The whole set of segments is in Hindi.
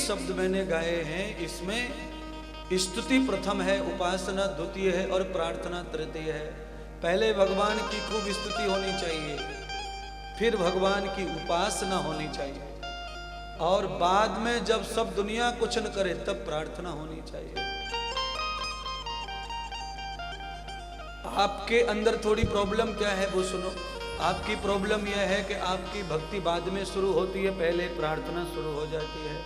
शब्द मैंने गाए हैं, इसमें स्तुति प्रथम है, उपासना द्वितीय है और प्रार्थना तृतीय है। पहले भगवान की खूब स्तुति होनी चाहिए, फिर भगवान की उपासना होनी चाहिए, और बाद में जब सब दुनिया कुछ न करे तब प्रार्थना होनी चाहिए। आपके अंदर थोड़ी प्रॉब्लम क्या है वो सुनो। आपकी प्रॉब्लम यह है कि आपकी भक्ति बाद में शुरू होती है, पहले प्रार्थना शुरू हो जाती है।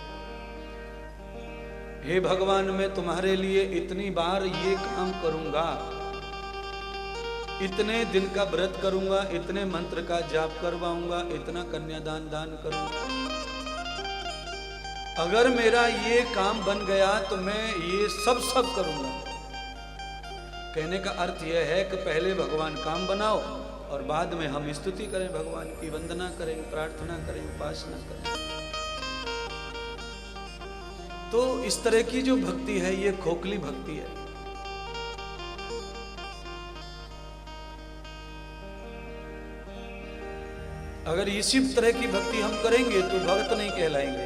हे भगवान, मैं तुम्हारे लिए इतनी बार ये काम करूंगा, इतने दिन का व्रत करूंगा, इतने मंत्र का जाप करवाऊंगा, इतना कन्यादान दान करूंगा। अगर मेरा ये काम बन गया तो मैं ये सब करूंगा। कहने का अर्थ यह है कि पहले भगवान काम बनाओ और बाद में हम स्तुति करें, भगवान की वंदना करें, प्रार्थना करें, उपासना करें। तो इस तरह की जो भक्ति है ये खोखली भक्ति है। अगर इसी तरह की भक्ति हम करेंगे तो भक्त नहीं कहलाएंगे,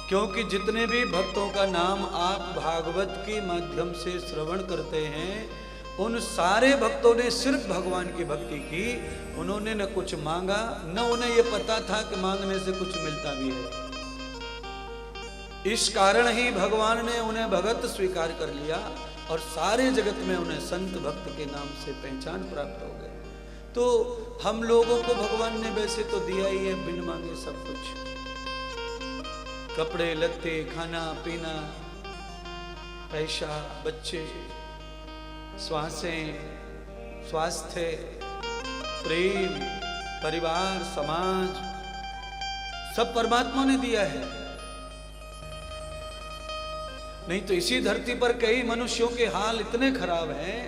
क्योंकि जितने भी भक्तों का नाम आप भागवत के माध्यम से श्रवण करते हैं, उन सारे भक्तों ने सिर्फ भगवान की भक्ति की। उन्होंने न कुछ मांगा, न उन्हें यह पता था कि मांगने से कुछ मिलता भी है। इस कारण ही भगवान ने उन्हें भगत स्वीकार कर लिया और सारे जगत में उन्हें संत भक्त के नाम से पहचान प्राप्त हो गई। तो हम लोगों को भगवान ने वैसे तो दिया ही है बिन मांगे सब कुछ, कपड़े लत्ते, खाना पीना, पैसा, बच्चे, श्वासें, स्वास्थ्य, प्रेम, परिवार, समाज, सब परमात्मा ने दिया है। नहीं तो इसी धरती पर कई मनुष्यों के हाल इतने खराब हैं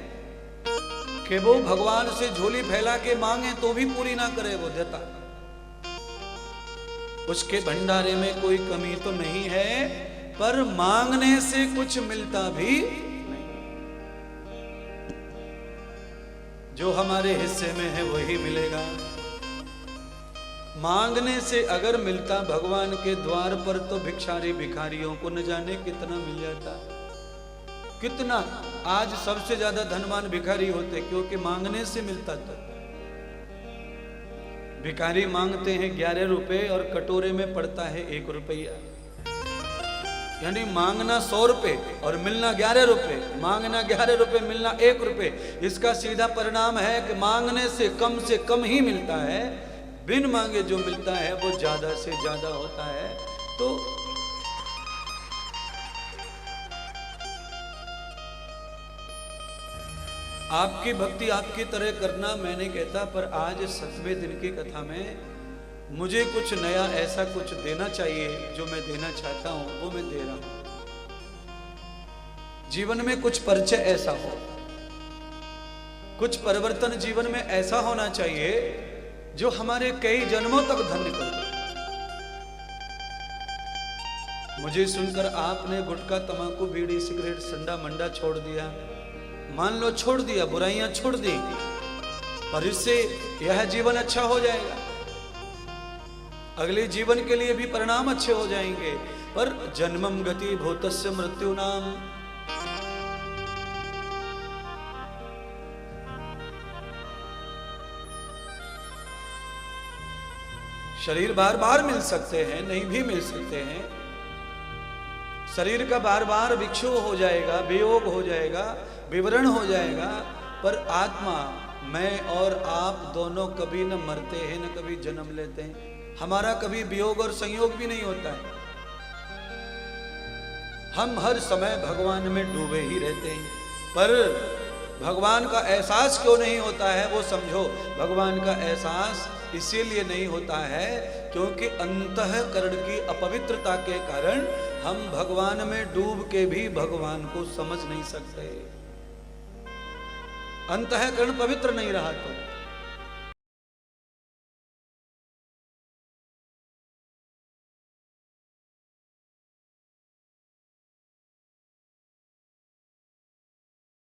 कि वो भगवान से झोली फैला के मांगे तो भी पूरी ना करे वो देता। उसके भंडारे में कोई कमी तो नहीं है, पर मांगने से कुछ मिलता भी नहीं। जो हमारे हिस्से में है वही मिलेगा। मांगने से अगर मिलता भगवान के द्वार पर तो भिक्षारी भिखारियों को न जाने कितना मिल जाता। कितना आज सबसे ज्यादा धनवान भिखारी होते, क्योंकि मांगने से मिलता था। भिखारी मांगते हैं 11 रुपए और कटोरे में पड़ता है 1 रुपया। यानी मांगना 100 रुपए और मिलना 11 रुपए, मांगना 11 रुपए, मिलना 1 रुपए। इसका सीधा परिणाम है कि मांगने से कम ही मिलता है, बिन मांगे जो मिलता है वो ज्यादा से ज्यादा होता है। तो आपकी भक्ति आपकी तरह करना मैं नहीं कहता, पर आज 7वें दिन की कथा में मुझे कुछ नया ऐसा कुछ देना चाहिए जो मैं देना चाहता हूं वो मैं दे रहा हूं। जीवन में कुछ परिचय ऐसा हो, कुछ परिवर्तन जीवन में ऐसा होना चाहिए जो हमारे कई जन्मों तक धन्य कर दे। मुझे सुनकर आपने गुटखा, तंबाकू, बीड़ी, सिगरेट, संडा मंडा छोड़ दिया, मान लो छोड़ दिया, बुराइयां छोड़ दी, पर इससे यह जीवन अच्छा हो जाएगा, अगले जीवन के लिए भी परिणाम अच्छे हो जाएंगे। पर जन्मम गति भूतस्य मृत्यु नाम, शरीर बार बार मिल सकते हैं, नहीं भी मिल सकते हैं। शरीर का बार बार विक्षोभ हो जाएगा, वियोग हो जाएगा, विवरण हो जाएगा, पर आत्मा, मैं और आप दोनों कभी न मरते हैं न कभी जन्म लेते हैं। हमारा कभी वियोग और संयोग भी नहीं होता है। हम हर समय भगवान में डूबे ही रहते हैं। पर भगवान का एहसास क्यों नहीं होता है वो समझो। भगवान का एहसास इसीलिए नहीं होता है क्योंकि अंतःकरण की अपवित्रता के कारण हम भगवान में डूब के भी भगवान को समझ नहीं सकते। अंतःकरण पवित्र नहीं रहा तो